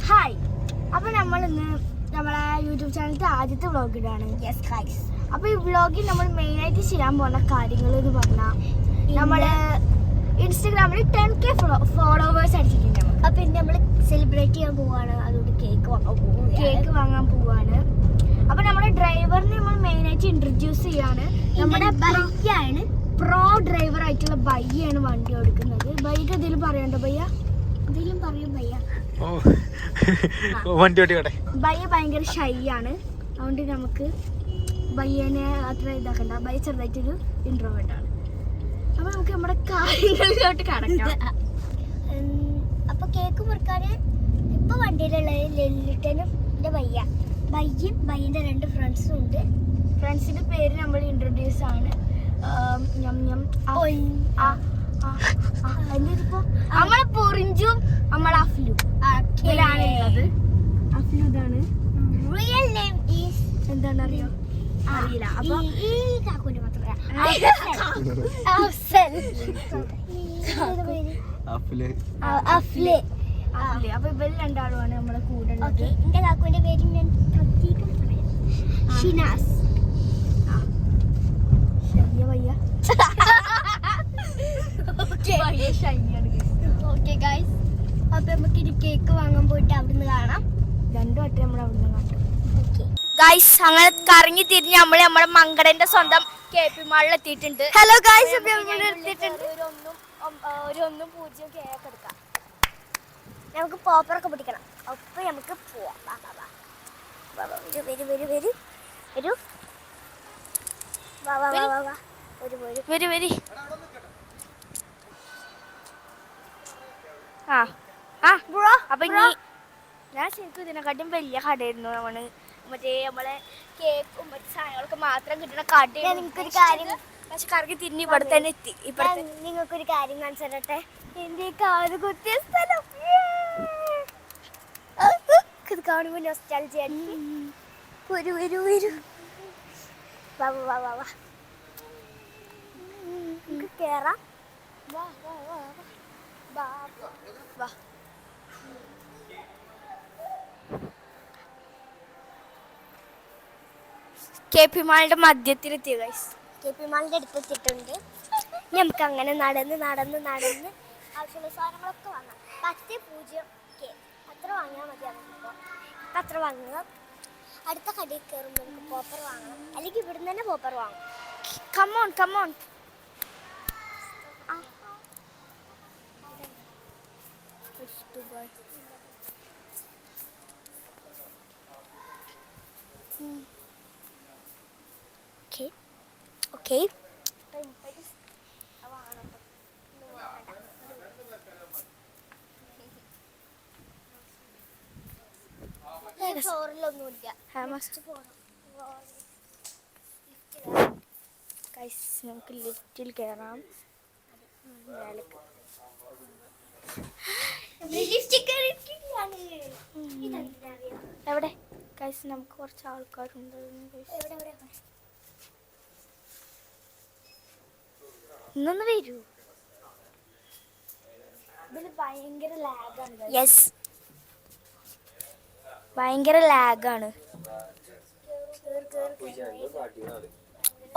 Hi, അപ്പോൾ നമ്മൾ ഇന്ന് നമ്മളെ യൂട്യൂബ് ചാനലിൻ്റെ ആദ്യത്തെ വ്ളോഗ് ഇടാണ്. അപ്പോൾ ഈ വ്ളോഗിൽ നമ്മൾ മെയിനായിട്ട് ചെയ്യാൻ പോകുന്ന കാര്യങ്ങൾ എന്ന് പറഞ്ഞാൽ നമ്മൾ ഇൻസ്റ്റഗ്രാമിൽ 10K ഫോളോവേഴ്സ് അടിച്ചിട്ടുണ്ട്. അപ്പോൾ ഇന്ന് നമ്മൾ സെലിബ്രേറ്റ് ചെയ്യാൻ പോവാണ്. അതുകൊണ്ട് കേക്ക് വാങ്ങാൻ പോവാണ്. അപ്പോൾ നമ്മുടെ ഡ്രൈവറിനെ നമ്മൾ മെയിനായിട്ട് ഇൻട്രൊഡ്യൂസ് ചെയ്യാണ്. നമ്മുടെ ബൈക്കാണ്, പ്രോ ഡ്രൈവർ ആയിട്ടുള്ള ബയ്യാണ് വണ്ടി ഓടിക്കുന്നത്. ബൈക്ക് എന്തെങ്കിലും പറയണ്ടോ ബയ്യ? എന്തെങ്കിലും പറയും ഭയ്യ. ബയ്യ ഭയങ്കര ഷൈ ആണ്. അതുകൊണ്ട് നമുക്ക് ബയ്യനെ അത്ര ഇതാക്കണ്ട. ബയ്യ ചെറുതായിട്ടൊരു ഇൻട്രോവേർട്ട് ആണ്. അപ്പൊ നമുക്ക് നമ്മുടെ കാര്യങ്ങളിലോട്ട് കടക്കാം. അപ്പൊ കേക്ക് മുറിക്കാന് ഇപ്പൊ വണ്ടിയിലുള്ള ലെല്ലിട്ടനും എന്റെ ബയ്യും ബയ്യന്റെ 2 ഫ്രണ്ട്സും ഉണ്ട്. ഫ്രണ്ട്സിന്റെ പേര് നമ്മൾ ഇൻട്രൊഡ്യൂസ് ആണ്. നമ്മളെ പൊറിഞ്ചും നമ്മളെ അഫ്ലു ഉള്ളത്. അഫ്ലു ഇതാണ്. റിയൽ നെയിം ഈസ് എന്താണ് അറിയോ? അറിയില്ല. അപ്പൊ ഈ കാക്കൂന്റെ മാത്രം അപ്പൊ ഇവര് രണ്ടാളുമാണ് നമ്മളെ കൂടെ ഉള്ളത്. എന്റെ കാക്കൂന്റെ പേര് ഞാൻ പ്രത്യേകം പറയാം, ഷിനാസ്. ഓക്കെ ഗൈസ്, അപ്പൊ നമുക്ക് ഇനി കേക്ക് വാങ്ങാൻ പോയിട്ട് അവിടുന്ന് കാണാം. 2 വട്ടം നമ്മൾ അവിടുന്ന് കാണാം. ഗൈസ്, അങ്ങനെ കറങ്ങി തിരിഞ്ഞ് നമ്മളെ മങ്കടന്റെ സ്വന്തം KP മാളിൽ എത്തിയിട്ടുണ്ട്. ഹലോ ഗൈസ്, ഒരു 1-0 കേക്ക് എടുക്കാം. നമുക്ക് പോപ്പറൊക്കെ പിടിക്കണം. അപ്പൊ നമുക്ക് പോവാം. വരൂ. അപ്പൊ ഇനി ഞാൻ ശരിക്കും ഇതിനെക്കാട്ടും വലിയ കടയായിരുന്നു. മറ്റേ നമ്മളെ കേക്കും മറ്റു സാധനങ്ങളൊക്കെ മാത്രം കിട്ടുന്ന കടയാണ്. നിങ്ങൾക്കൊരു കാര്യം, പക്ഷെ കറങ്ങി തിരിഞ്ഞ് ഇവിടെ തന്നെ എത്തി. നിങ്ങൾക്കൊരു കാര്യം കാണിച്ചു തരട്ടെ. എന്റെ കാത് കുത്തിയ സ്ഥലം ഇത് കാണുമ്പോ നൊസ്റ്റാൾജിയ അടിക്കും. വരൂ. വാ. നമുക്ക് കേറാം. വാ. KP മാളിന്റെ മധ്യത്തിലെത്തിയ ഗൈസ്. KP മാളിന്റെ അടുത്തെത്തിയിട്ടുണ്ട്. നമുക്ക് അങ്ങനെ നടന്ന് ആവശ്യമുള്ള സാധനങ്ങളൊക്കെ വാങ്ങാം. 10-0K അത്ര വാങ്ങിയാൽ മതി. നമുക്കിപ്പോൾ അത്ര വാങ്ങുക. അടുത്ത കടയിൽ കയറുമ്പോൾ നമുക്ക് പോപ്പർ വാങ്ങണം, അല്ലെങ്കിൽ ഇവിടുന്ന് തന്നെ പോപ്പർ വാങ്ങും. കമോൺ. Okay. ഫ്ലോറിലൊന്നുമില്ല. നമുക്ക് ലിഫ്റ്റിൽ കയറാം. എവിടെ ഗൈസ്? നമുക്ക് കുറച്ച് ആൾക്കാരുണ്ട്. ഇന്നൊന്ന് വരൂ. ഇതിൽ ഭയങ്കര ലാഗാണ്. യെസ്, ഭയങ്കര ലാഗാണ്.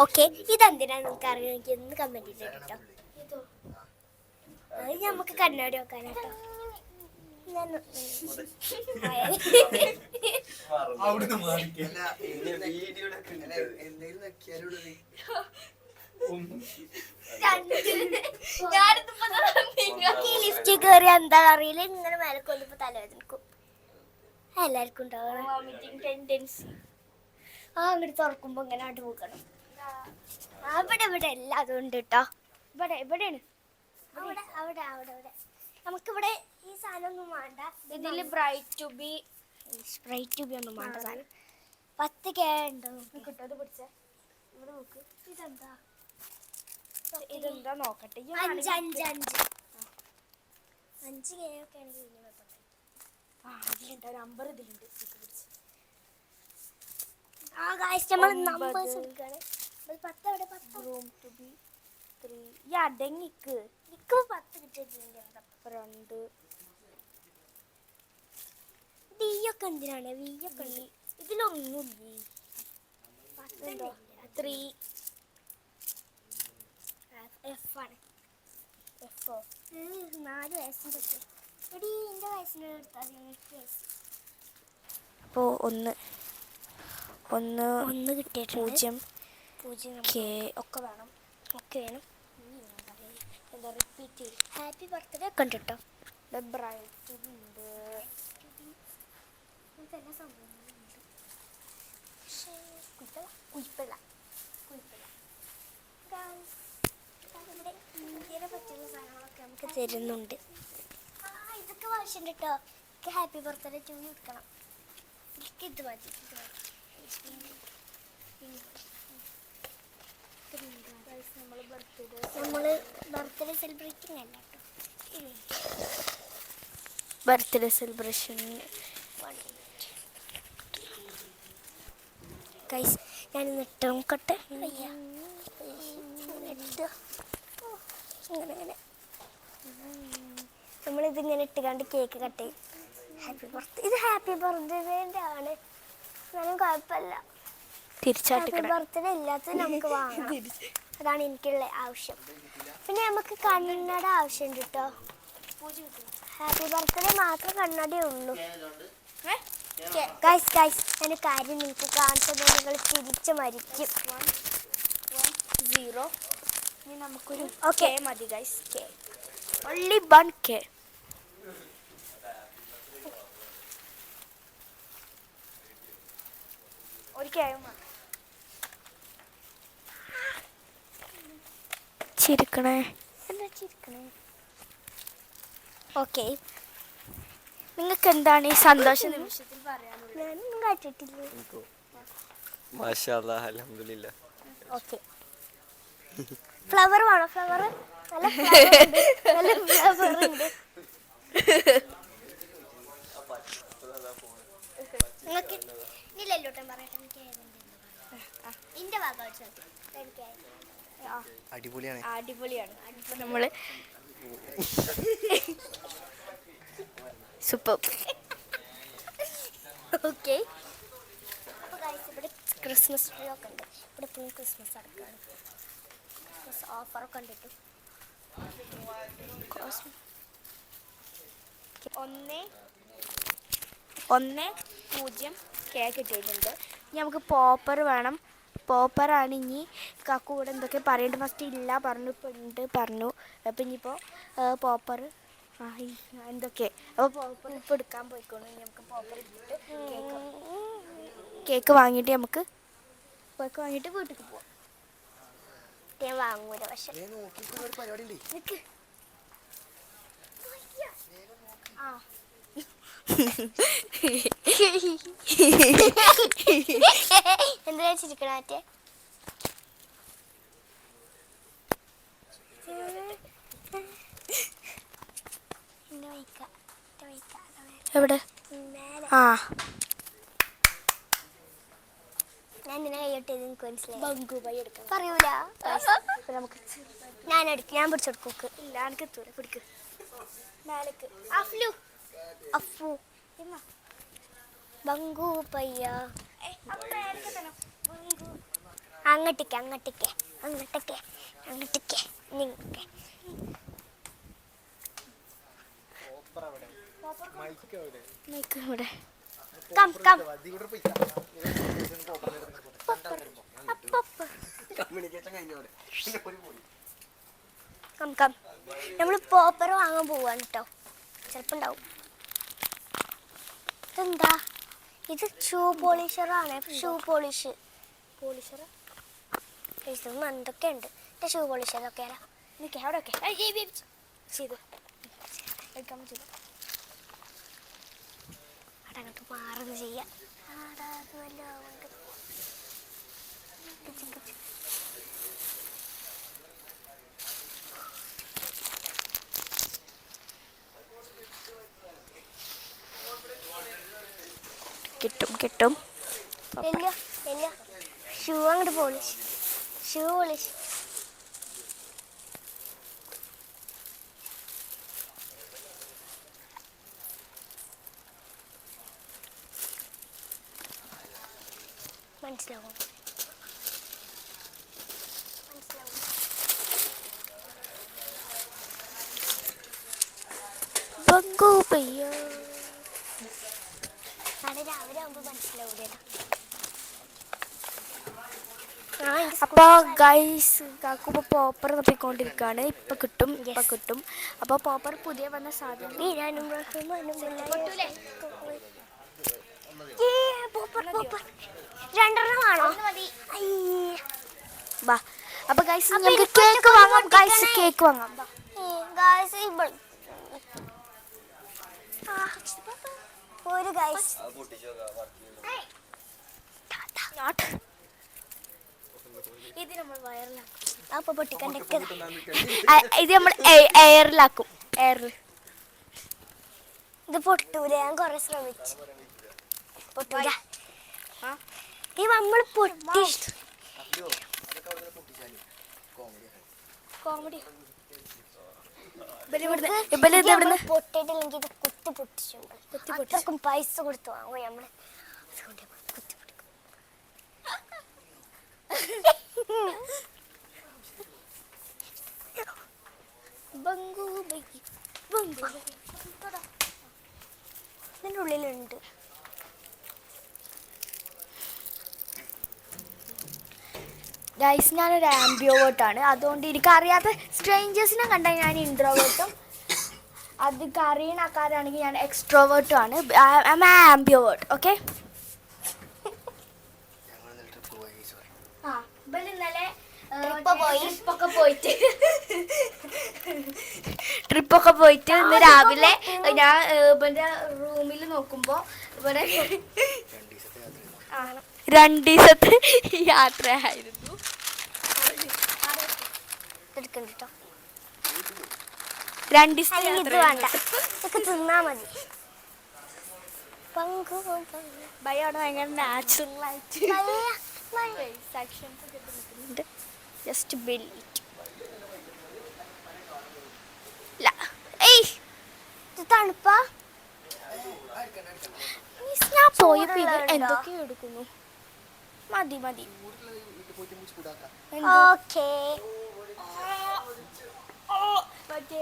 ഓക്കെ, ഇതെന്തിനാ നിങ്ങൾക്ക് അറിയാം? എനിക്ക് ഒന്ന് കമന്റ് ചെയ്ത് കേട്ടോ. അത് നമുക്ക് കണ്ണാടി വെക്കാനാട്ടോ. ലിഫ്റ്റ് കയറി എന്താ അറിയില്ല, ഇങ്ങനെ മേലെ കൊല്ലുമ്പോ തലവേദനിക്കും. എല്ലാവർക്കും ഉണ്ടാവണം ടെൻഡൻസി. അങ്ങോട്ട് തുറക്കുമ്പോ ഇങ്ങനെ ആട്ട് പോക്കണം. ഇവിടെ എല്ലാതും ഉണ്ട് കേട്ടോ. എവിടെയാണ്? അവിടെ നമുക്കിവിടെ ഈ സാധനം ഒന്നും വേണ്ട. ഇതില് ബ്രൈറ്റ് ടു ബി ഒന്നും വേണ്ട. സാധനം 10K ഉണ്ടോ? കിട്ടോ? അത് പിടിച്ചേ. ഇവിടെ നോക്ക്. ഇതെന്താ നോക്കട്ടെ. 5K ഒക്കെ നമ്പർ ഇതിലുണ്ട്. നമ്മൾ നമ്പേഴ്സ് എടുക്കുകയാണ്. 10 റൂം ടു ബി 3. ഈ അടങ്ങിക്ക് 10 കിട്ടിയിട്ടുണ്ട്. 2 ഒക്കെ എന്തിനാണ് വീയൊക്കെ ഉണ്ട് ഇതിലൊന്നുമില്ലേ 3 എഫ് ആണ് എഫോ 4 വയസ്സിൻ്റെ എടി എൻ്റെ വയസ്സിൻ്റെ എടുത്താൽ 8 വയസ്സ് അപ്പോൾ ഒന്ന് കിട്ടിയിട്ടുണ്ട് 0 കെ ഒക്കെ വേണം എന്താ റിപ്പീറ്റ് ഹാപ്പി ബർത്ത്ഡേ ഒക്കെ ഉണ്ട് കേട്ടോ ബ്രൈറ്റ് ഉണ്ട് ഇതെല്ലാം സംഭവങ്ങളുണ്ട് പക്ഷേ കുഴപ്പമില്ല നമ്മുടെ ഇന്ത്യനെ പറ്റിയുള്ള സാധനങ്ങളൊക്കെ നമുക്ക് തരുന്നുണ്ട് ഇതൊക്കെ ആവശ്യമുണ്ട് കേട്ടോ എനിക്ക് ഹാപ്പി ബർത്ത്ഡേ ടു കൊടുക്കണം എനിക്ക് ഇത് മതി നമ്മൾ ബർത്ത്ഡേ സെലിബ്രേറ്റിംഗ് അല്ല കേട്ടോ ബർത്ത്ഡേ സെലിബ്രേഷൻ ഗൈസ് ഞാനിന്ന് ഇട്ട് നോക്കട്ടെ അങ്ങനെ നമ്മളിതിങ്ങനെ ഇട്ടുകൊണ്ട് കേക്ക് കട്ട് ചെയ്യും ഹാപ്പി ബർത്ത്ഡേ ഇത് ഹാപ്പി ബർത്ത്ഡേൻ്റെ ആണ് എന്നാലും കുഴപ്പമില്ല ഹാപ്പി ബർത്ത്ഡേ ഇല്ലാത്തത് നമുക്ക് വാങ്ങാം അതാണ് എനിക്കുള്ള ആവശ്യം പിന്നെ നമുക്ക് കണ്ണട ആവശ്യമുണ്ട് കേട്ടോ ഹാപ്പി ബർത്ത്ഡേ മാത്രം കണ്ണടയേ ഉള്ളൂ ഗൈസ് ഞാൻ കാര്യം നിങ്ങൾക്ക് കാണിച്ചത് നിങ്ങൾ തിരിച്ച് മരിക്കും 0 ഇനി നമുക്കൊരു ഓക്കെ മതി ഗൈസ് കെ only 1K ഒരു കേയും ചിരിക്കണേ ഓക്കെ നിങ്ങൾക്ക് എന്താണ് ഈ സന്തോഷ നിമിഷത്തിൽ പറയാനുള്ളത് ഞാനൊന്നും കാട്ടിട്ടില്ല മാഷാ അല്ലാഹ് അൽഹംദുലില്ലാ ഓക്കെ ഫ്ലവർ വേണോ ഫ്ലവർ നല്ല ഫ്ലവർ ഉണ്ട് നിങ്ങൾക്ക് ഇല്ലല്ലോട്ടം പറയട്ടെ എനിക്ക് എൻ്റെ ഭാഗമായിട്ട് എനിക്ക് അടിപൊളിയാണ് അടിപൊളിയാണ് നമ്മള് സൂപ്പർ ഓക്കെ അപ്പോൾ ഗൈസ് ഇവിടെ ക്രിസ്മസ് ട്രീ ഒക്കെ ഉണ്ട് ഇവിടെ ഫുൾ ക്രിസ്മസ് അടക്കാണ് ക്രിസ്മസ് ഓഫറൊക്കെ ഉണ്ട് കേട്ടോ 1 0 കേക്ക് കിട്ടിയിട്ടുണ്ട് ഇനി നമുക്ക് പോപ്പർ വേണം പോപ്പറാണ് ഇനി കാക്കു ഇവിടെ എന്തൊക്കെ പറയുന്നുണ്ട് ഫസ്റ്റ് ഇല്ല പറഞ്ഞു ഇപ്പോൾ ഉണ്ട് പറഞ്ഞു അപ്പം ഇനിയിപ്പോൾ പോപ്പർ എന്തൊക്കെ അപ്പോൾ പോപ്പർ ഇപ്പോൾ എടുക്കാൻ പോയിക്കോളൂ ഇനി നമുക്ക് പോപ്പർ എടുത്തിട്ട് കേക്ക് വാങ്ങിയിട്ട് നമുക്ക് കേക്ക് വാങ്ങിയിട്ട് വീട്ടിൽ പോവാം ഞാൻ വാങ്ങൂല പക്ഷെ പരിപാടി ആ എന്താ ചിരിക്കണ മറ്റേ എവിടെ ആ ഞാൻ നിന്നെ കൈയ്യോട്ട് എനിക്ക് മനസ്സിലായി ബംഗുബൈ എടുക്കാം പറയൂല നമുക്ക് ഞാൻ പിടിച്ചെടുക്കും ഇല്ല എനിക്ക് എത്തൂല പിടിക്ക് മേലേക്ക് അഫു ബംഗു പയ്യ അങ്ങോട്ടേക്ക് നിങ്ങൾക്ക് ഇവിടെ കം നമ്മൾ പോപ്പർ വാങ്ങാൻ പോവാണ് കേട്ടോ ചിലപ്പോൾ ഉണ്ടാവും ഇതെന്താ ഇത് ഷൂ പോളിഷറാണ് ഷൂ പോളിഷർ ഇതൊന്നും എന്തൊക്കെ ഉണ്ട് എൻ്റെ ഷൂ പോളിഷറൊക്കെ നിൽക്കാം അവിടെ ഒക്കെ ചെയ്തു എടുക്കാൻ പറ്റില്ല അങ്ങോട്ട് മാറുന്നു ചെയ്യാം കിട്ടും ഷൂ അങ്ങോട്ട് പോളിഷ് മനസ്സിലാവും. ബംഗു പയ്യോ നാളെ രാവിലെ ആകുമ്പോൾ മനസ്സിലാവൂല. അപ്പൊ ഗൈസ് കാക്കു ഇപ്പൊ പോപ്പർ തപ്പിക്കൊണ്ടിരിക്കുകയാണ്. ഇപ്പൊ കിട്ടും. അപ്പൊ പോപ്പർ പുതിയ വന്ന സാധനം രണ്ടെണ്ണമാണോ? വാ. അപ്പൊ ഗൈസ് നമുക്ക് കേക്ക് വാങ്ങാം. ഗൈസ് കേക്ക് വാങ്ങാം. ഒരു ഗൈസ് ഇത് നമ്മൾ വയറിലാക്കും. അപ്പൊ പൊട്ടിക്കണ്ടേ ഇത് നമ്മൾ എയറിലാക്കും. എയറിൽ ഇത് പൊട്ടൂല. ഞാൻ കൊറേ ശ്രമിച്ചു. പൊട്ടൂല. ഈ നമ്മൾ പൊട്ടി കോമഡി പൊട്ടിയിട്ടില്ലെങ്കിൽ ഇത് കുത്തി പൊട്ടിച്ചുണ്ട്. അത്രക്കും പൈസ കൊടുത്തു വാങ്ങും നമ്മള്. കുത്തി പൊട്ടിക്കും. ഇതിൻ്റെ ഉള്ളിലുണ്ട്. ഗൈസ് ഞാനൊരു ആംബിയോവേർട്ടാണ്. അതുകൊണ്ട് എനിക്കറിയാത്ത സ്ട്രേഞ്ചേഴ്സിനെ കണ്ടാൽ ഞാൻ ഇൻട്രോവേർട്ടും, അത് അറിയുന്ന ആൾക്കാരാണെങ്കിൽ ഞാൻ എക്സ്ട്രോവേർട്ടും ആണ്. ആംബിയോവേർട്ട്. ഓക്കെ. ഇന്നലെ ട്രിപ്പൊക്കെ പോയിട്ട് ഇന്ന് രാവിലെ ഞാൻ ഇവന്റെ റൂമിൽ നോക്കുമ്പോ ഇവിടെ 2 ദിവസത്തെ യാത്രയായിരുന്നു. തിന്നാ മതി. ഭയാണ് ഭയങ്കര നാച്ചുറൽ ആയിട്ട് ജസ്റ്റ് തണുപ്പാ. ഞാൻ പോയപ്പോ ഇവർ എന്തൊക്കെയോ എടുക്കുന്നു. മതി ഓക്കേ. മറ്റേ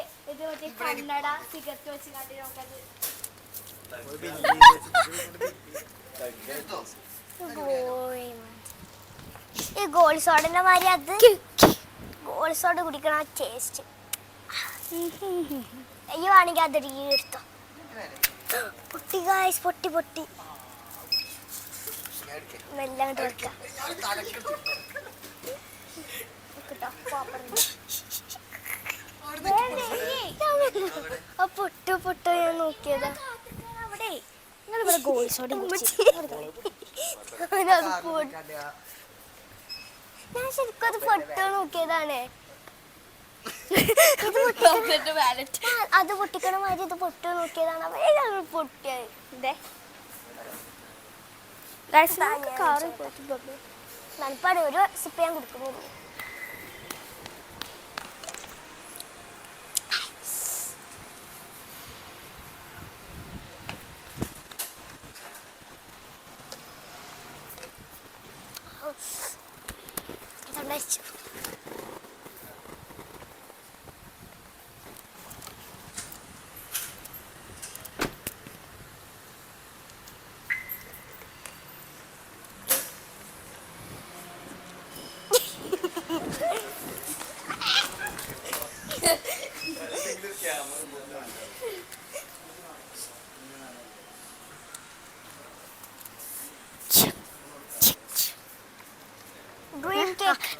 കണ്ണട സിഗരറ്റ് വെച്ച് കണ്ടി നോക്കത്. ഈ ഗോൾ സോഡന്റെ മാതിരി അത് ഗോൾ സോഡ കുടിക്കണ ടേസ്റ്റ്. അയ്യോ ആണെങ്കിൽ അത് എടുത്തോ. പൊട്ടി ഗായ്സ്, പൊട്ടി മെല്ലെ പൊട്ടോ. ഞാൻ നോക്കിയതാ. അവിടെ നിങ്ങളിവിടെ ഗോൾ സോഡ ഞാൻ ശരിക്കും അത് പൊട്ടോ നോക്കിയതാണ്. അത് പൊട്ടിക്കണ മാതിരി ഇത് പൊട്ടോ നോക്കിയതാണ്. പൊട്ടിയത് നനപ്പാട് ഒരു സിപ്പ് ഞാൻ കൊടുക്കുന്നുള്ളൂ.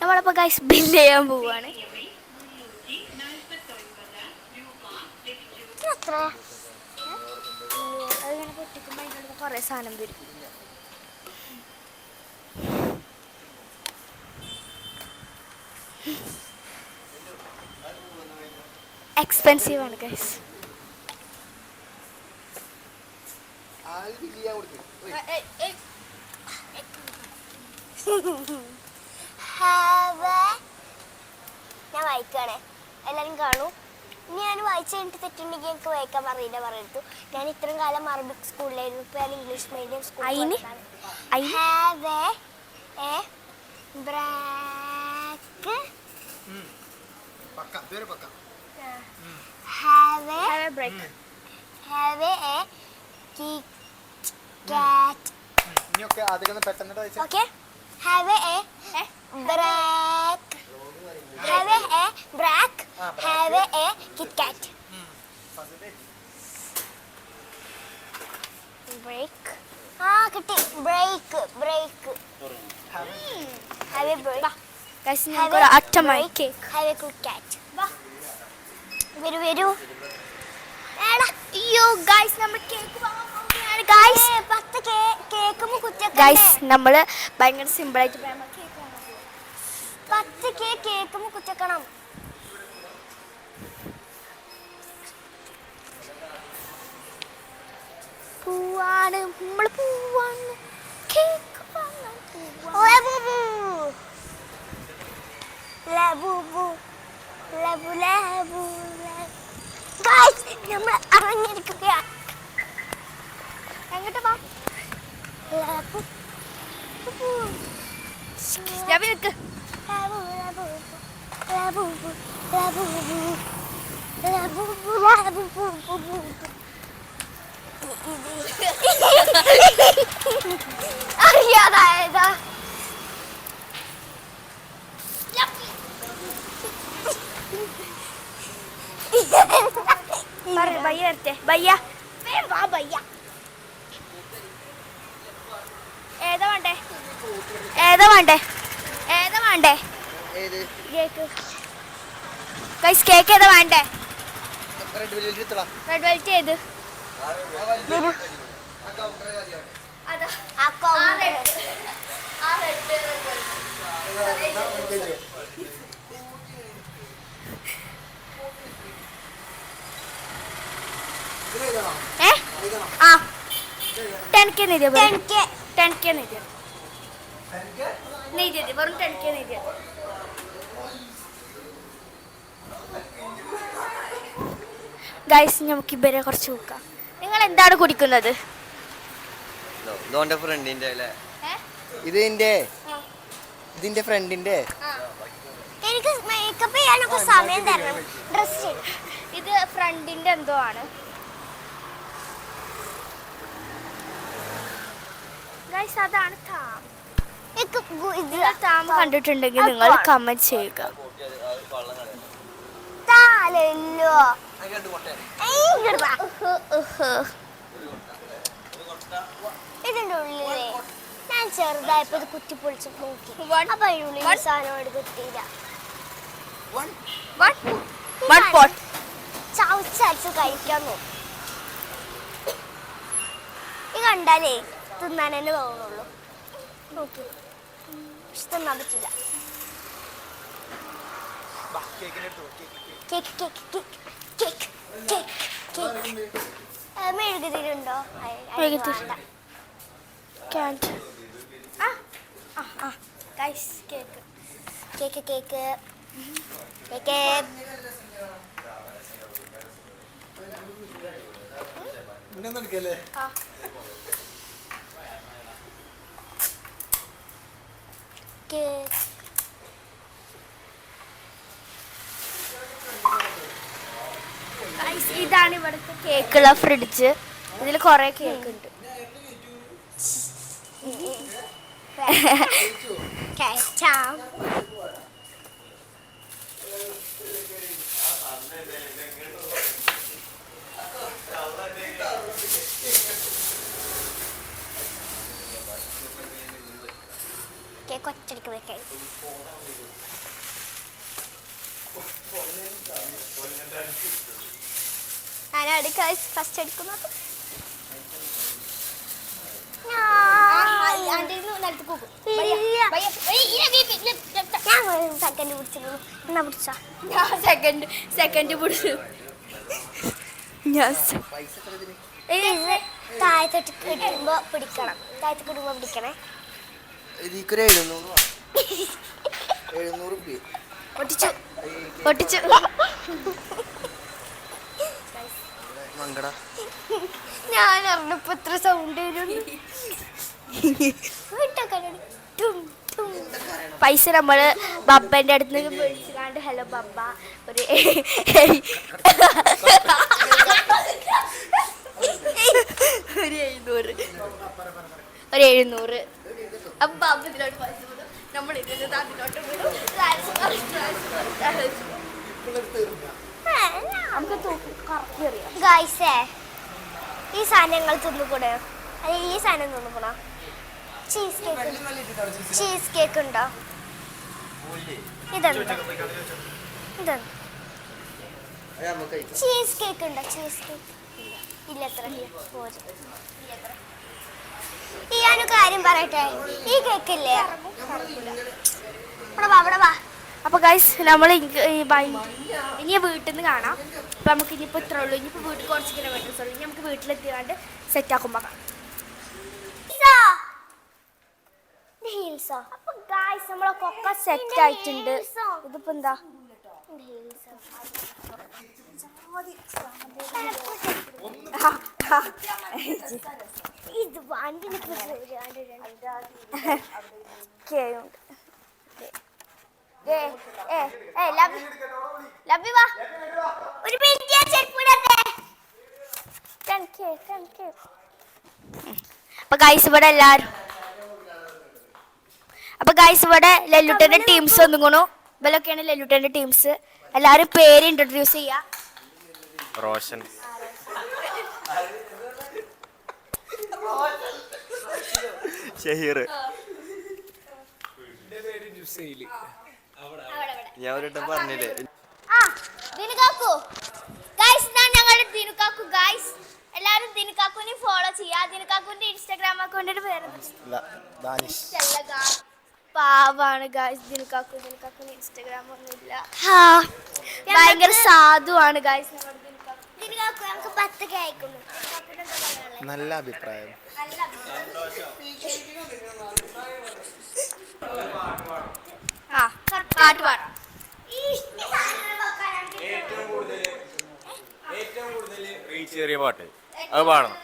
നമ്മളിപ്പോ ഗൈസ് ബില്ല് ചെയ്യാൻ പോവാണ്. അതിങ്ങനെ പൊട്ടിക്കുമ്പോ അതിനോട് കൊറേ സാധനം വരും. എക്സ്പെൻസീവ് ആണ് ഗൈസ്. ഞാൻ വായിക്കുകയാണേ, എല്ലാവരും കാണൂ. ഇനി ഞാൻ വായിച്ചു കഴിഞ്ഞിട്ട് തെറ്റുണ്ടെങ്കിൽ എനിക്ക് വായിക്കാൻ പറയരുത്. ഞാൻ ഇത്രയും കാലം അറബിക് സ്കൂളിലായിരുന്നു. ഇപ്പോൾ ഞാൻ ഇംഗ്ലീഷ് മീഡിയം സ്കൂളിൽ. A break have a break. have a Kit Kat. ഇനിയൊക്കെ അധികം പെട്ടെന്ന് Okay. Have a break. Have a break. Have a Kit Kat. Break. കിട്ടി break break. Have a break. Guys, Have നമുക്ക് a ഒരു അറ്റമായി break. Cake. Have a Kit Kat. വരൂ വരൂ. എടാ അയ്യോ ഗൈസ് നമ്മൾ കേക്ക് വാങ്ങാൻ പോവുകയാണ് ഗൈസ്. 10 കേക്ക് കുറ്റക്കണ്ടേ. ഗൈസ് നമ്മൾ ഭയങ്കര സിമ്പിൾ ആയിട്ട് കേക്ക് വാങ്ങാൻ പോകും. 10 കേക്ക് കുറ്റക്കണം. പോവാണ് നമ്മൾ പോവാണ് കേക്ക് വാങ്ങാൻ പോവാണ്. നമ്മൾ ഇറങ്ങിയിരിക്കുകയാണ്. എങ്ങോട്ട് വാ രവി നിൽക്ക്. അറിയാതായതാ. ബയ്യ വരട്ടെ. ബയ്യ വാ ബയ്യ. ഏതാ വേണ്ടേ ഏതാ വേണ്ടേ ഏതാ വേണ്ടേ കേക്ക്? ഗൈസ് കേക്ക് ഏതാ വേണ്ടേ? റെഡ് വെൽറ്റ് ചെയ്ത് ആ 10K നെയ്തിയ 10K നെയ്തിയ വെറും 10K നെയ്തിയ. ഗൈസ് നമുക്ക് ഇവരെ കുറച്ച് നോക്കാം. നിങ്ങൾ എന്താണ് കുടിക്കുന്നത്? ഫ്രണ്ടിന്റെ അല്ലേ ഇത്? ഇതിന്റെ ഫ്രണ്ടിന്റെ. എനിക്ക് മേക്കപ്പ് ചെയ്യാനൊക്കെ സമയം തരണം. ഡ്രസ് ഇത് ഫ്രണ്ടിന്റെ എന്തോ ആണ് ഗൈസ്. അതാണ് താം. താം കണ്ടിട്ടുണ്ടെങ്കിൽ നിങ്ങൾ കമന്റ് ചെയ്യുക. ഇതിന്റെ ഉള്ളിലേ ഞാൻ ചെറുതായപ്പോ ഇത് കുത്തിപ്പൊളിച്ച് നോക്കി. അപ്പൊ അതിനുള്ളിൽ സാധനമായിട്ട് കിട്ടിയില്ല. ചവച്ചരച്ച് കഴിക്കാൻ നോക്കി. ഇത് കണ്ടാലേ തിന്നാൻ തന്നെ തോന്നുള്ളൂ. നോക്കി പക്ഷെ തിന്നാൻ പറ്റില്ല. Cake cake cake cake cake cake മെഴുകുതിരുണ്ടോ? Guys cake cake cake cake cake. Guys ഇതാണ് ഇവിടുത്തെ കേക്കുള്ള ഫ്രിഡ്ജ്. ഇതിൽ കുറെ കേക്ക് ഉണ്ട്. കേറ്റാം. കേക്ക് ഒറ്റടിക്ക് വെക്കാം. ഞാനാണ് ഫസ്റ്റ് എടുക്കുന്നത്. ഞാൻ സെക്കൻഡ് പിടിച്ചു. എന്നാ പിടിച്ച സെക്കൻഡ് പിടിച്ചു. താഴത്തോട്ട് കിട്ടുമ്പോ പിടിക്കണം. താഴത്തോട്ട് ഇടുമ്പോ പിടിക്കണേ. പൊട്ടിച്ചു പൊട്ടിച്ചു. ഞാൻ അറിഞ്ഞപ്പോ എത്ര സൗണ്ട് വരും. പൈസ നമ്മൾ ബബ്ബൻ്റെ അടുത്ത് നിന്ന് വിളിച്ചാണ്ട് ഹലോ ബബ്ബ ഒരു ഒരു 700 അപ്പം ബബ്ബ ഇതിലോട്ട് പൈസ വിടും നമ്മൾ ഇതിന് അതിലോട്ട് വിടും നമുക്ക് കറക്റ്റ് അറിയാം ഗായ്സേ ഈ സാധനങ്ങൾ തിന്നുകൂടെ അല്ലെ ഈ സാധനം തിന്നുകൂടാ ചീസ് കേക്ക് ഉണ്ടോ ഇതെന്താ ചീസ് കേക്ക് ഉണ്ടോ ചീസ് കേക്ക് ഇല്ല എത്ര ഈ ഞാനൊരു കാര്യം പറയട്ടെ ഈ കേക്ക് ഇല്ലേ ഇവിടെ വാ അപ്പോൾ ഗൈസ് നമ്മൾ ഇനി വീട്ടിൽ നിന്ന് കാണാം. അപ്പോൾ നമുക്ക് ഇനിയിപ്പോൾ ഇത്രേ ഉള്ളൂ. ഇനിയിപ്പോൾ വീട്ടിൽ കുറച്ച് കിലോമീറ്റേഴ്സ് ഉള്ളൂ. ഇനി നമുക്ക് വീട്ടിലെത്തിയാണ്ട് സെറ്റാക്കുമ്പോൾ കാണാം. അപ്പോൾ ഗൈസ് നമ്മളൊക്കെ ഒക്കെ സെറ്റ് ആയിട്ടുണ്ട്. ഇതിപ്പോൾ എന്താ ഇത് വണ്ടി ഒരു അപ്പൊ ഗൈസ് ഇവിടെ എല്ലാരും ലെല്ലുട്ടന്റെ ടീംസ് വന്നുകൊണു. ഇവലൊക്കെയാണ് ലെല്ലുട്ടന്റെ ടീംസ്. എല്ലാരും പേര് ഇൻട്രൊഡ്യൂസ് ചെയ്യാ. റോഷൻ, ഷഹീർ, ഞാൻ ഒരു പറഞ്ഞില്ലേ എല്ലാരും ദിനുക്കാക്കുവിനെ ഫോളോ ചെയ്യാ. ദിനുക്കാക്കുവിന്റെ ഇൻസ്റ്റാഗ്രാം അക്കൗണ്ടിന്റെ പേര് പാവാണ് ഗൈസ്. ദിനുക്കാക്കുവിന് ഇൻസ്റ്റാഗ്രാം ഒന്നുമില്ല. ഭയങ്കര സാധുവാണ് ഗൈസ്. ദിനുക്കാക്കു നമുക്ക് 10K അയക്കുന്നു. നല്ല അഭിപ്രായം. പാട്ട് പാടാം. ഏറ്റവും കൂടുതൽ റീച്ച് കയറിയ പാട്ട് അത് പാടണം.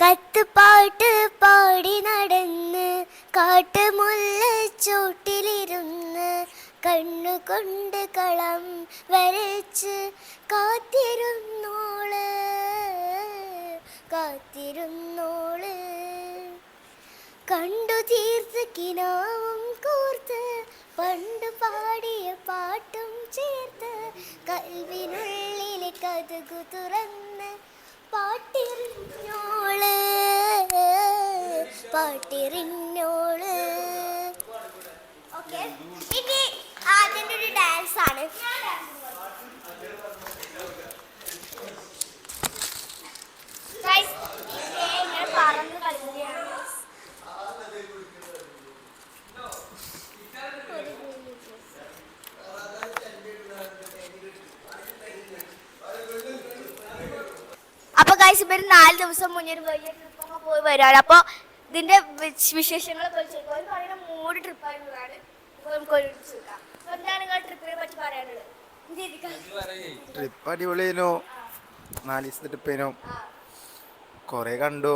കത്തുപാട്ട് പാടി നടന്ന് കാട്ടുമുല്ലച്ചോട്ടിലിരുന്ന് കണ്ണുകൊണ്ട് കളം വരച്ച് കാത്തിരുന്നോള് കണ്ടു തീർത്ത് കിനാവും കോർത്ത് പണ്ട് പാടിയ പാട്ടും ചേർത്ത് കൽവിനുള്ളിലെ കതകു തുറന്ന് പാട്ടിറിഞ്ഞോള് ഓക്കെ. ഇനി അതിൻ്റെ ഒരു ഡാൻസ് ആണ്. പറന്ന് കളിക്കുകയാണ്. അപ്പൊ ഗൈസ് ഇവര് 4 ദിവസം മുന്നേ വലിയ ട്രിപ്പൊക്കെ പോയി വരാണ്. അപ്പൊ ഇതിന്റെ വിശേഷങ്ങളൊക്കെ പറയുന്ന 3 ട്രിപ്പായിട്ടുള്ളതാണ്. എന്താണ് നിങ്ങൾ ട്രിപ്പിനെ പറ്റി പറയാനുള്ളത്? ട്രിപ്പ് അടിപൊളിയേനു. 4 ദിവസത്തെ ട്രിപ്പേനു. കൊറേ കണ്ടു.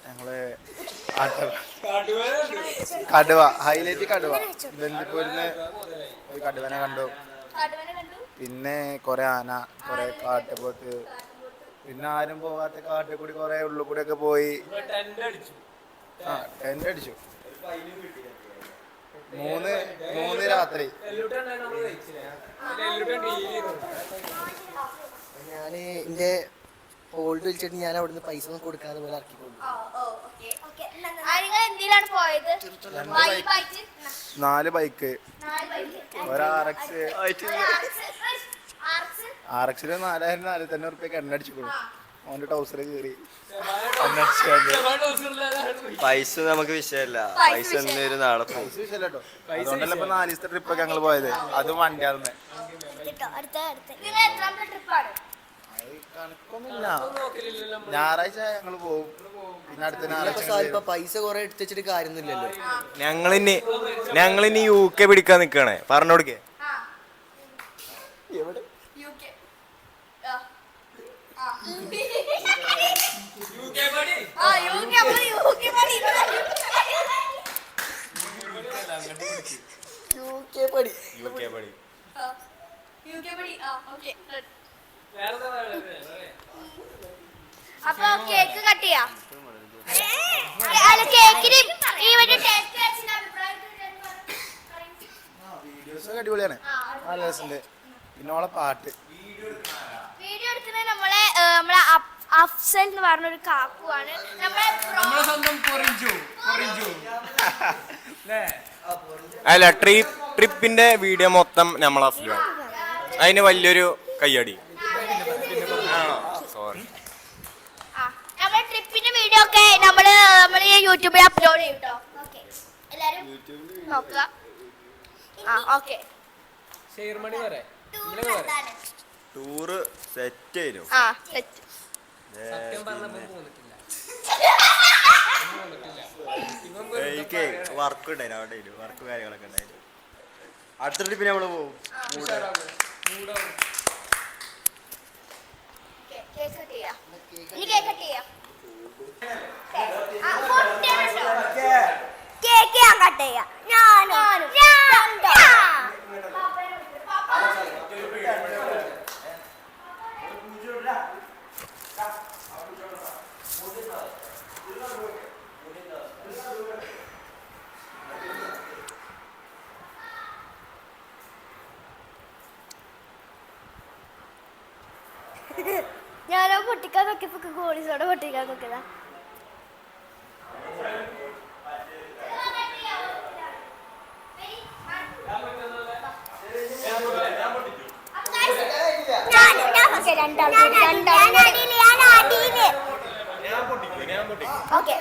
ഞങ്ങള് കടുവ ഹൈലൈറ്റ് കടുവ ബന്ദിപ്പൂരിന്ന് ഒരു കടുവനെ കണ്ടു. പിന്നെ കൊറേ ആന, കൊറേ കാട്ടുപോത്ത്, പിന്നെ ആരും പോകാത്ത കാട്ടിൽ കൂടി കൊറേ ഉള്ളിൽ കൂടി ഒക്കെ പോയി. ടെന്റ് അടിച്ചു. 3 രാത്രി. ഞാൻ എൻ്റെ ഓൾഡ് വിളിച്ചിട്ട് ഞാൻ അവിടുന്ന് പൈസ ഒന്നും കൊടുക്കാതെ പോലെ ഇറക്കിക്കൊണ്ടു. 4 ബൈക്ക്, ഒരു RX. RX-ല് 4,400 എണ്ണ അടിച്ചു. അവന്റെ ടൗസർ കയറി പൈസ നമുക്ക് വിഷയമല്ല. പൈസ ഒരു നാളെ പൈസ വിഷയല്ലോ. അതുകൊണ്ടല്ല ഇപ്പൊ 4 ദിവസത്തെ ട്രിപ്പൊക്കെ ഞങ്ങൾ പോയത്. അതും വണ്ടിയാർന്ന്. കണക്കൊന്നുമില്ല. ഞായറാഴ്ച ഞങ്ങള് പോകും. പിന്നെ അടുത്ത ഞായറാഴ്ച പൈസ കൊറേ എടുത്തിട്ട് കാര്യമൊന്നുമില്ലല്ലോ. ഞങ്ങളിനി UK പിടിക്കാൻ നിക്കണേ. പറഞ്ഞു കൊടുക്കേ. അപ്പൊ കേക്ക് കട്ട് ചെയ്യാം. അല്ല കേക്കിന് ഈ മറ്റേ ടേസ്റ്റ് വെച്ചിട്ട് അഭിപ്രായം വീഡിയോസ് ഒക്കെ അടിപൊളിയാണ്, നല്ല രസമുണ്ട്. പിന്നെ ഓളെ പാട്ട് വീഡിയോ എടുക്കുന്നത് നമ്മളെ അഫ്സൽ എന്ന് പറഞ്ഞൊരു കാക്കുവാണ്. നമ്മളെ അല്ല ട്രിപ്പിന്റെ വീഡിയോ മൊത്തം നമ്മളെ അഫ്സലാണ്. അതിന് വലിയൊരു കയ്യടി. സോറി. നമ്മുടെ ട്രിപ്പിന്റെ വീഡിയോ ഒക്കെ നമ്മള് യൂട്യൂബിൽ അപ്ലോഡ് ചെയ്യും കേട്ടോ. ഓക്കെ, എല്ലാരും നോക്കുക. ഓക്കെ, ടൂറ് സെറ്റ് ചെയ്തു. സെറ്റ്. എനിക്ക് വർക്ക് ഉണ്ടായിരുന്നു, അവിടെ വർക്ക് കാര്യങ്ങളൊക്കെ ഉണ്ടായിരുന്നു. അടുത്ത ട്രിപ്പിന് നമ്മള് പോകും. കേക്ക് കട്ട് ചെയ്യാം. കേക്ക് ഞാൻ കട്ട് ചെയ്യാം. ഞാനും ഞാനോ പൊട്ടിക്കാൻ നോക്കിയപ്പോ ഗോളി സോഡ പൊട്ടിക്കാൻ നോക്കിയതാ. ഓക്കെ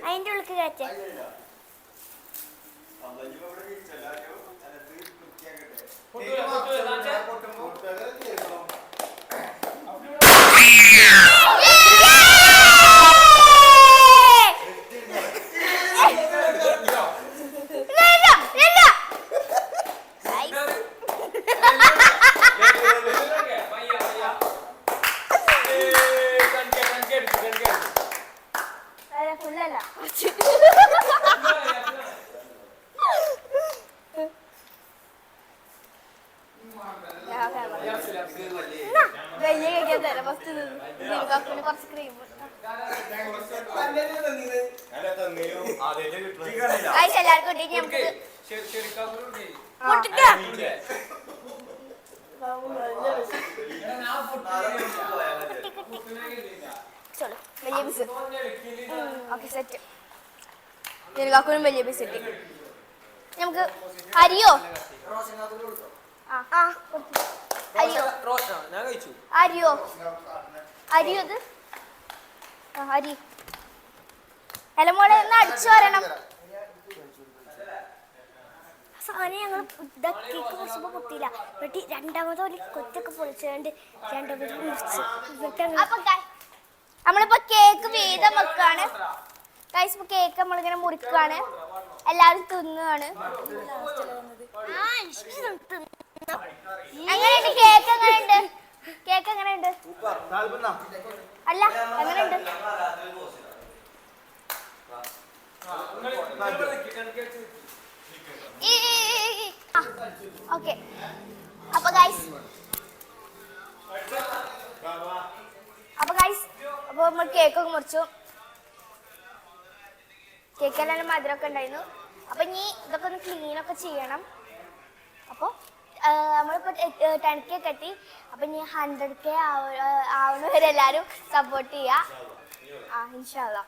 അതിന്റെ ഉള്ളിൽ കയറ്റേ. വലിയ കഴിക്കാൻ തരാം. ഫസ്റ്റ് കുറച്ച് ക്രീം എല്ലാവർക്കും ഉണ്ടെങ്കിൽ നമുക്ക് വലിയ പീസ്. Okay, set. കാക്കൂനും വലിയ പീസ് കിട്ടി. നമുക്ക് അരിയോ അരിയോ അരിയോ അരിയോ ഇത് അരി എലമോളെ ഒന്ന് അടിച്ചു വരണം. സാധനം ഞങ്ങൾ കേക്ക് മുറിച്ചപ്പോ പൊട്ടിയില്ല. എന്നിട്ട് രണ്ടാമത് ഒരു കൊച്ചൊക്കെ പൊളിച്ചുകൊണ്ട് രണ്ടാമത് മുറിച്ച്. അപ്പൊ നമ്മളിപ്പോ കേക്ക് വീതം വെക്കാണ്. ഗൈസ്, ഇപ്പൊ കേക്ക് നമ്മളിങ്ങനെ മുറിക്കാണ്, എല്ലാരും തിന്നുകയാണ്. എങ്ങനെയുണ്ട് കേക്ക്? എങ്ങനെയുണ്ട് കേക്ക്? എങ്ങനെയുണ്ട്? അല്ല, എങ്ങനെയുണ്ട്? ഓക്കെ, അപ്പൊ ഗൈസ് അപ്പൊ നമ്മൾ കേക്കൊക്കെ മുറിച്ചു. കേക്കെല്ലാം മധുരമൊക്കെ ഉണ്ടായിരുന്നു. അപ്പൊ ഇനി ഇതൊക്കെ ഒന്ന് ക്ലീനൊക്കെ ചെയ്യണം. അപ്പോൾ നമ്മളിപ്പോൾ 10K കെട്ടി. അപ്പം ഇനി 100K ആവുന്നവരെ എല്ലാവരും സപ്പോർട്ട് ചെയ്യുക. ഇൻഷാ അല്ലാ.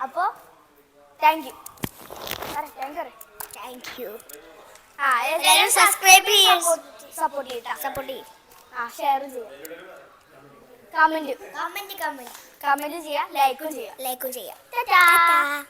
അപ്പോൾ താങ്ക് യു. എല്ലാവരും സബ്സ്ക്രൈബ് ചെയ്യുക, സപ്പോർട്ട് ചെയ്യും, ഷെയർ ചെയ്യും. കമന്റ് കമന്റ് കമന്റ് ചെയ്യാം, ലൈക്കും ചെയ്യാം. ലൈക്കും ചെയ്യാം. ടാറ്റാ.